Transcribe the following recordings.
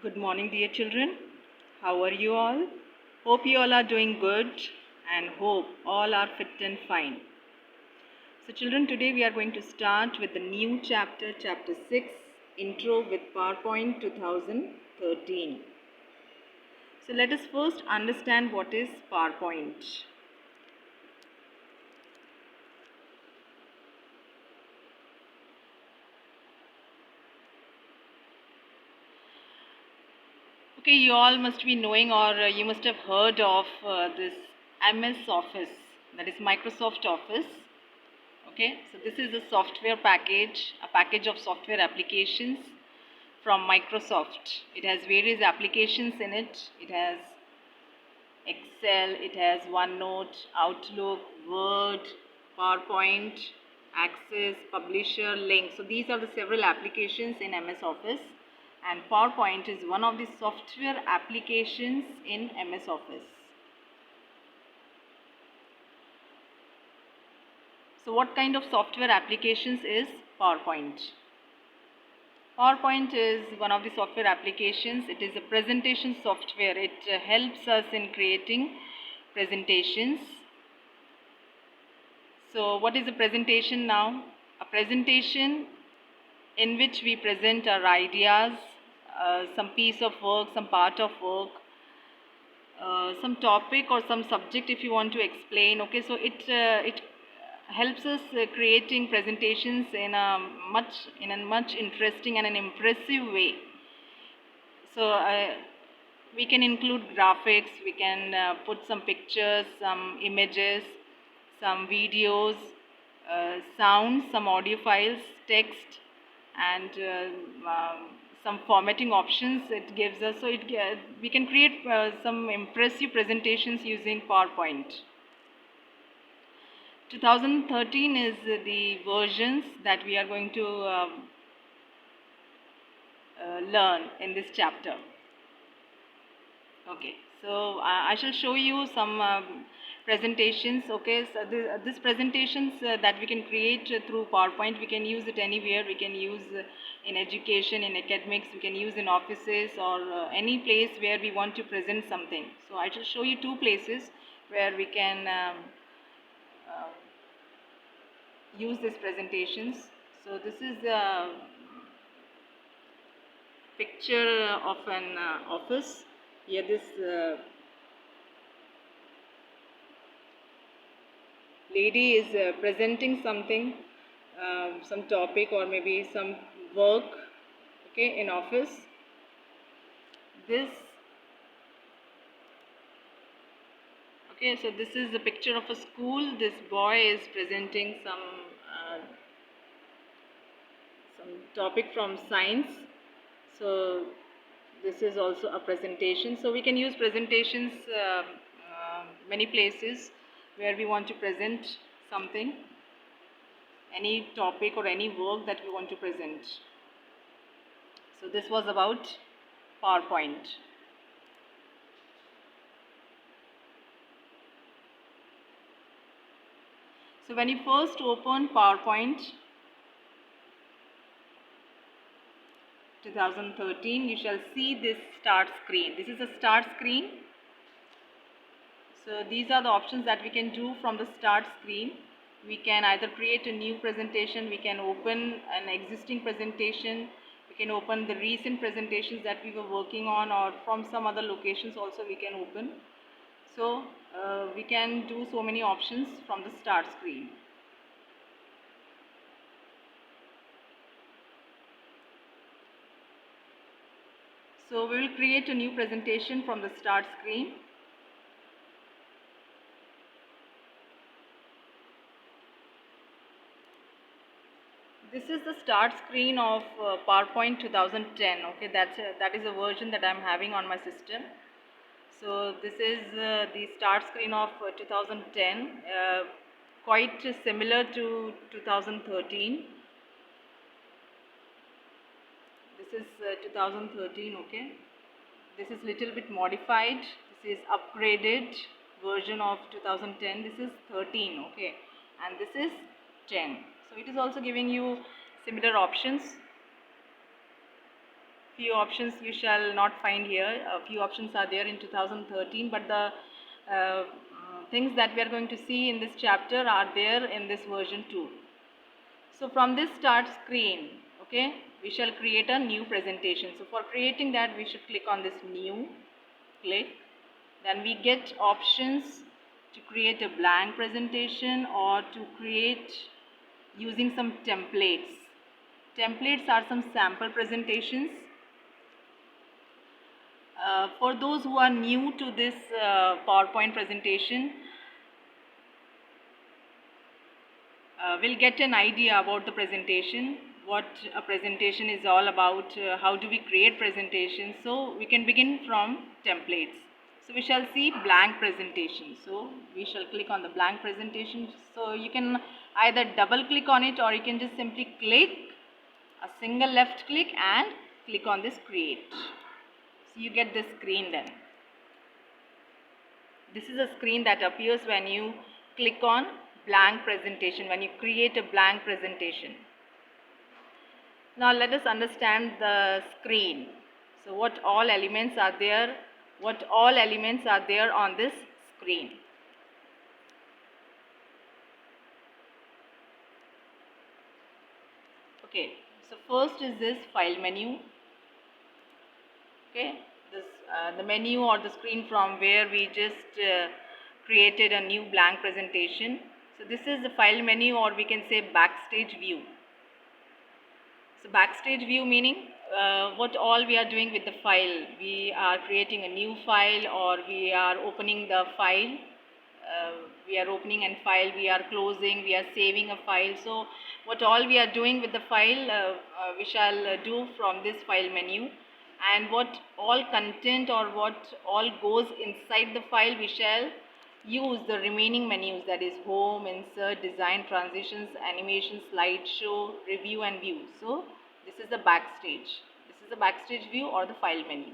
Good morning, dear children. How are you all? Hope you all are doing good and hope all are fit and fine. So, children, today we are going to start with the new chapter, chapter 6, Intro with PowerPoint 2013. So, let us first understand what is PowerPoint. Okay, you all must be knowing or you must have heard of this MS Office, that is Microsoft Office. Okay, so this is a software package, a package of software applications from Microsoft. It has various applications in it. It has Excel, it has OneNote, Outlook, Word, PowerPoint, Access, Publisher, Link. So these are the several applications in MS Office, and PowerPoint is one of the software applications in MS Office. So what kind of software applications is PowerPoint? PowerPoint is one of the software applications. It is a presentation software. It helps us in creating presentations. So what is a presentation now? A presentation in which we present our ideas, some piece of work, some part of work, some topic or some subject if you want to explain. Okay, so it helps us creating presentations in a much interesting and an impressive way. So we can include graphics, we can put some pictures, some images, some videos, sounds, some audio files, text, and some formatting options it gives us. So we can create some impressive presentations using PowerPoint. 2013 is the versions that we are going to learn in this chapter. Okay, so I shall show you some presentations. Okay, so this presentations that we can create through PowerPoint, we can use it anywhere. We can use in education, in academics, we can use in offices or any place where we want to present something. So I shall show you two places where we can uh, use these presentations. So this is a picture of an office. Here this lady is presenting something, some topic or maybe some work, okay, in office. This, okay, so this is a picture of a school. This boy is presenting some topic from science. So this is also a presentation. So we can use presentations many places where we want to present something, any topic or any work that we want to present. So this was about PowerPoint. So when you first open PowerPoint 2013, you shall see this start screen. This is a start screen. So these are the options that we can do from the start screen. We can either create a new presentation, we can open an existing presentation, we can open the recent presentations that we were working on, or from some other locations also we can open. So we can do so many options from the start screen. So we will create a new presentation from the start screen. This is the start screen of PowerPoint 2010. Okay, that is a version that I'm having on my system. So this is the start screen of 2010, quite similar to 2013. This is 2013. Okay, this is little bit modified. This is upgraded version of 2010. This is 13. Okay, and this is 10. So it is also giving you similar options. Few options you shall not find here. A few options are there in 2013, but the things that we are going to see in this chapter are there in this version too. So from this start screen, okay, we shall create a new presentation. So for creating that, we should click on this new, click. Then we get options to create a blank presentation or to create using some templates. Templates are some sample presentations. For those who are new to this PowerPoint presentation, we'll get an idea about the presentation, what a presentation is all about, how do we create presentations. So we can begin from templates. So we shall see blank presentation. So we shall click on the blank presentation. So you can either double click on it, or you can just simply click a single left click and click on this create. So you get this screen then. This is a screen that appears when you click on blank presentation, when you create a blank presentation. Now let us understand the screen. So what all elements are there? What all elements are there on this screen? Okay, so first is this file menu. Okay, this the menu or the screen from where we just created a new blank presentation. So this is the file menu, or we can say backstage view. So backstage view meaning what all we are doing with the file. We are creating a new file, or we are opening the file. We are opening a file, we are closing, we are saving a file. So what all we are doing with the file, we shall do from this file menu. And what all content or what all goes inside the file, we shall use the remaining menus, that is home, insert, design, transitions, animation, slideshow, review and view. So this is the backstage. This is the backstage view or the file menu.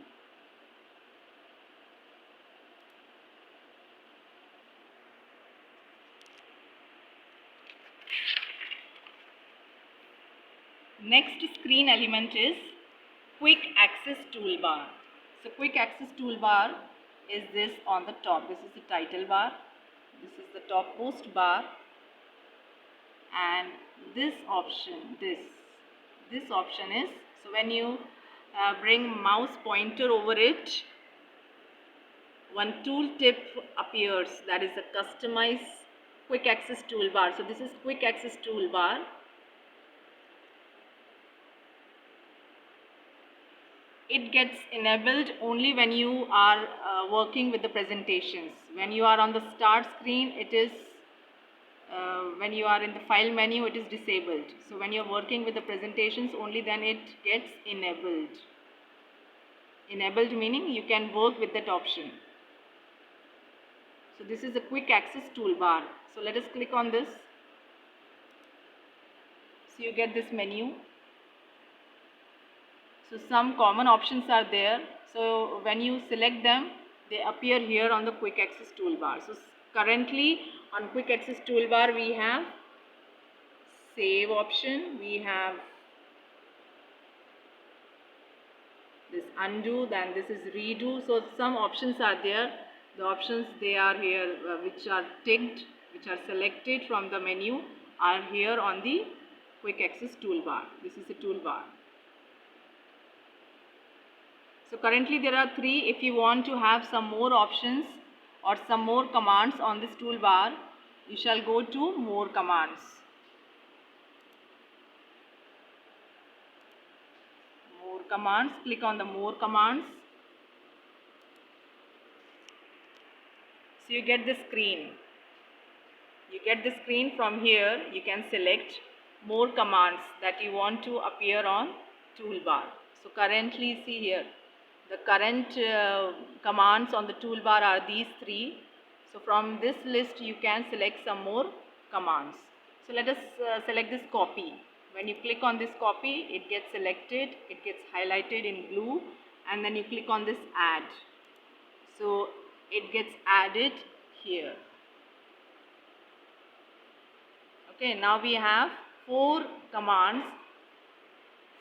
Next screen element is quick access toolbar. So quick access toolbar is this on the top. This is the title bar. This is the topmost bar, and this option, this option is, so when you bring mouse pointer over it, one tool tip appears, that is the customize quick access toolbar. So this is quick access toolbar. It gets enabled only when you are working with the presentations. When you are on the start screen, it is when you are in the file menu, it is disabled. So when you are working with the presentations, only then it gets enabled. Enabled meaning you can work with that option. So this is a quick access toolbar. So let us click on this. So you get this menu. So some common options are there. So when you select them, they appear here on the quick access toolbar. So currently on quick access toolbar we have save option, we have this undo, then this is redo. So some options are there. The options, they are here which are ticked, which are selected from the menu, are here on the quick access toolbar. This is the toolbar. So currently there are 3. If you want to have some more options or some more commands on this toolbar, you shall go to more commands. More commands, click on the more commands. So you get the screen. You get the screen from here. You can select more commands that you want to appear on toolbar. So currently see here, the current commands on the toolbar are these 3. So from this list you can select some more commands. So let us select this copy. When you click on this copy, it gets selected, it gets highlighted in blue, and then you click on this add. So it gets added here. Okay, now we have 4 commands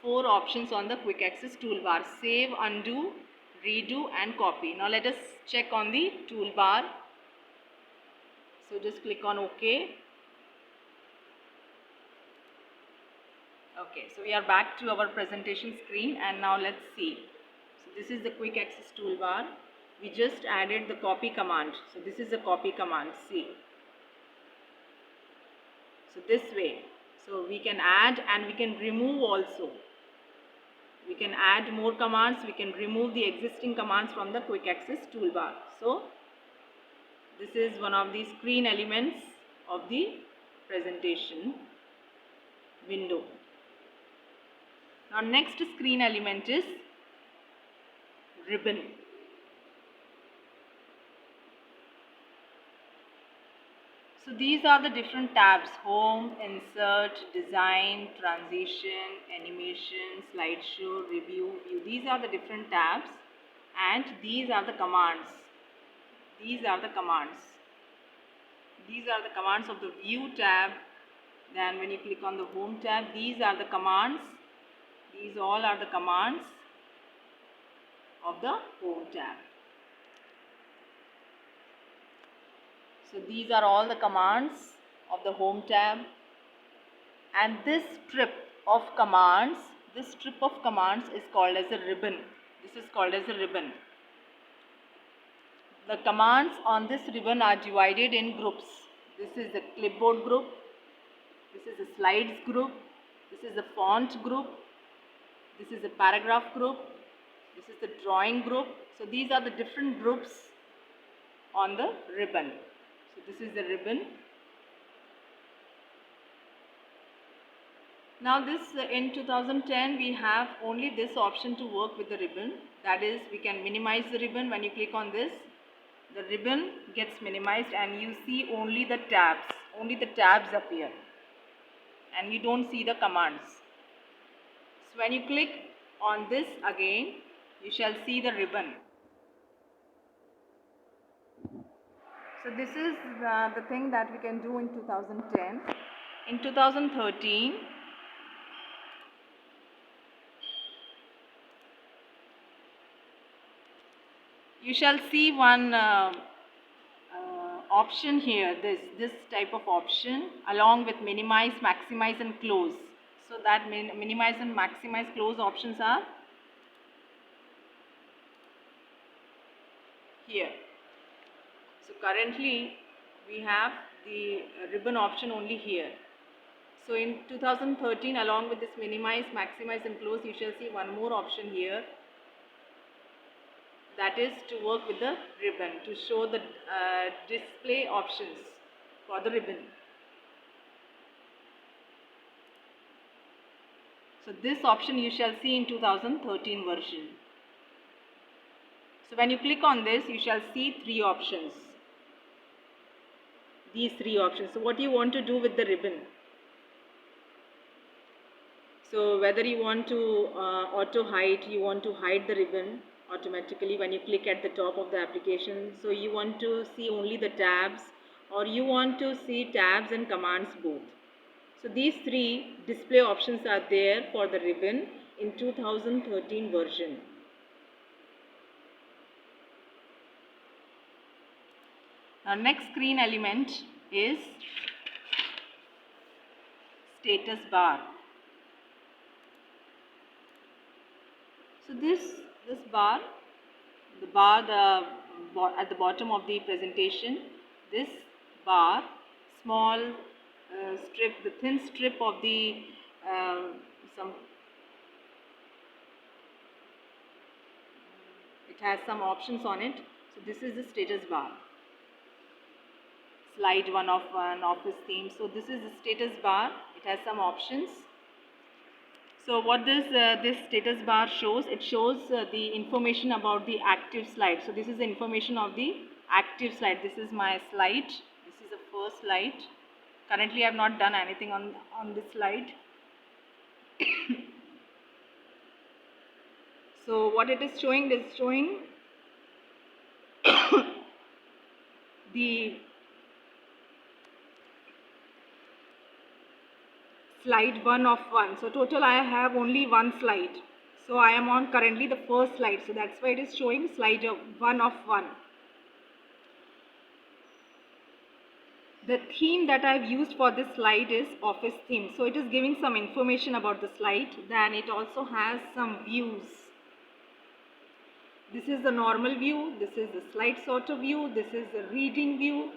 4 options on the quick access toolbar: save, undo, redo and copy. Now let us check on the toolbar. So just click on OK. Okay, so we are back to our presentation screen, and now let's see. So this is the quick access toolbar. We just added the copy command. So this is the copy command, see. So this way. So we can add and we can remove also. We can add more commands, we can remove the existing commands from the quick access toolbar. So this is one of the screen elements of the presentation window. Now next screen element is ribbon. So these are the different tabs: home, insert, design, transition, animation, slideshow, review, view. These are the different tabs, and these are the commands. These are the commands. These are the commands of the view tab. Then when you click on the home tab, these are the commands. These all are the commands of the home tab. So these are all the commands of the home tab. And this strip of commands is called as a ribbon. This is called as a ribbon. The commands on this ribbon are divided in groups. This is the clipboard group. This is the slides group. This is the font group. This is the paragraph group. This is the drawing group. So these are the different groups on the ribbon. So this is the ribbon. Now this in 2010 we have only this option to work with the ribbon. That is, we can minimize the ribbon. When you click on this, the ribbon gets minimized and you see only the tabs. Only the tabs appear and you don't see the commands. So when you click on this again, you shall see the ribbon. So this is the thing that we can do in 2010. In 2013, you shall see one option here, this type of option, along with minimize, maximize and close. So that minimize and maximize close options are here. So currently we have the ribbon option only here. So in 2013, along with this minimize, maximize and close, you shall see one more option here. That is to work with the ribbon, to show the display options for the ribbon. So this option you shall see in 2013 version. So when you click on this, you shall see 3 options. These 3 options. So what you want to do with the ribbon? So whether you want to auto hide, you want to hide the ribbon automatically when you click at the top of the application. So you want to see only the tabs, or you want to see tabs and commands both. So these 3 display options are there for the ribbon in 2013 version. Now next screen element is status bar. So this bar, the bar at the bottom of the presentation, this bar, small strip, the thin strip of the it has some options on it. So this is the status bar. Slide 1 of an office theme. So this is the status bar. It has some options. So what this status bar shows, it shows the information about the active slide. So this is the information of the active slide. This is my slide. This is the first slide. Currently I have not done anything on this slide. So what it is showing the slide 1 of 1. So total I have only one slide. So I am on currently the first slide. So that's why it is showing slide 1 of 1. The theme that I have used for this slide is office theme. So it is giving some information about the slide. Then it also has some views. This is the normal view, this is the slide sorter view, this is the reading view,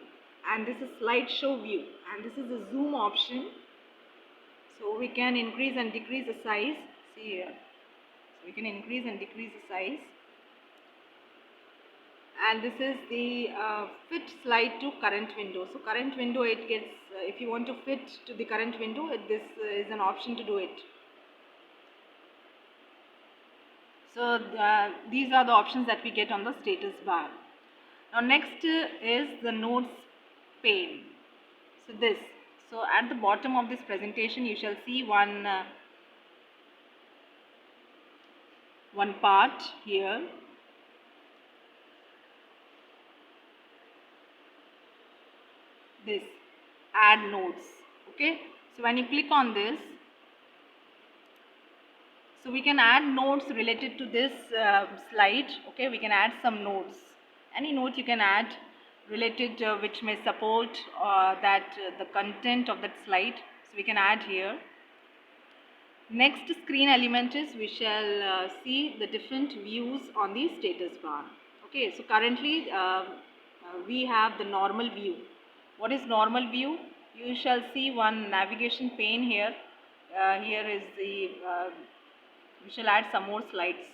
and this is slideshow view, and this is the zoom option. So we can increase and decrease the size. See here. So we can increase and decrease the size. And this is the fit slide to current window. So current window, it gets, if you want to fit to the current window, this is an option to do it. So these are the options that we get on the status bar. Now next is the notes pane. So this. So at the bottom of this presentation, you shall see one part here. This add notes. Okay. So when you click on this, so we can add notes related to this slide. Okay, we can add some notes. Any note you can add related which may support the content of that slide. So we can add here. Next screen element is we shall see the different views on the status bar. Okay, so currently we have the normal view. What is normal view? You shall see one navigation pane here. Here is the we shall add some more slides.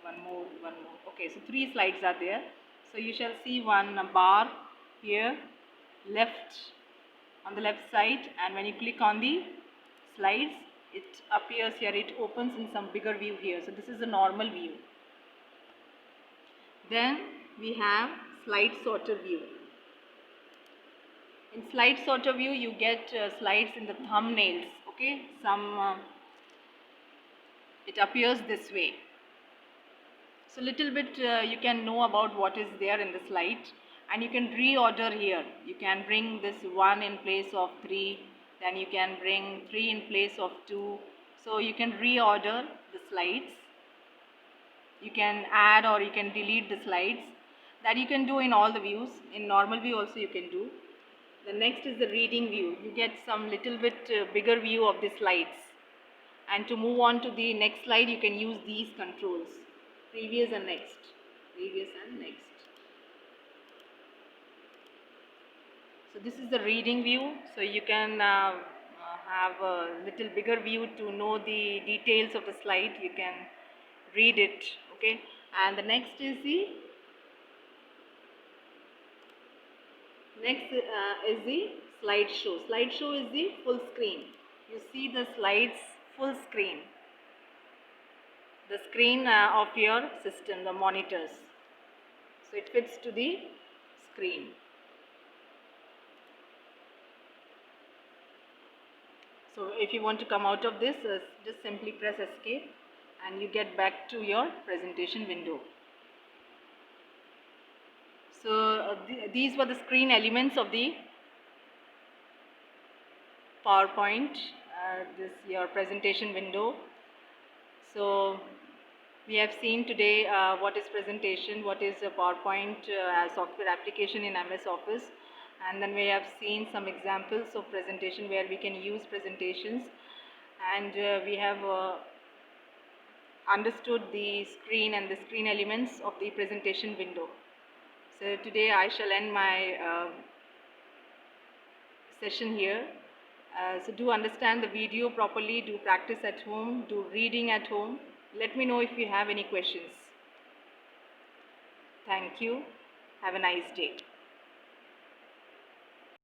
One more. Okay, so 3 slides are there. So you shall see one bar here, on the left side, and when you click on the slides, it appears here, it opens in some bigger view here. So this is the normal view. Then we have slide sorter view. In slide sorter view, you get slides in the thumbnails. Okay, it appears this way. So little bit you can know about what is there in the slide, and you can reorder here. You can bring this 1 in place of 3, then you can bring 3 in place of 2. So you can reorder the slides. You can add or you can delete the slides. That you can do in all the views. In normal view also you can do. The next is the reading view. You get some little bit bigger view of the slides. And to move on to the next slide, you can use these controls. Previous and next. Previous and next. So this is the reading view. So you can have a little bigger view to know the details of the slide. You can read it. Okay. And the next is the slideshow. Slideshow is the full screen. You see the slides full screen. The screen of your system, the monitors. So it fits to the screen. So if you want to come out of this, just simply press escape and you get back to your presentation window. So these were the screen elements of the PowerPoint, your presentation window. So we have seen today what is presentation, what is a PowerPoint software application in MS Office, and then we have seen some examples of presentation where we can use presentations, and we have understood the screen and the screen elements of the presentation window. So today I shall end my session here. So do understand the video properly, do practice at home, do reading at home. Let me know if you have any questions. Thank you. Have a nice day.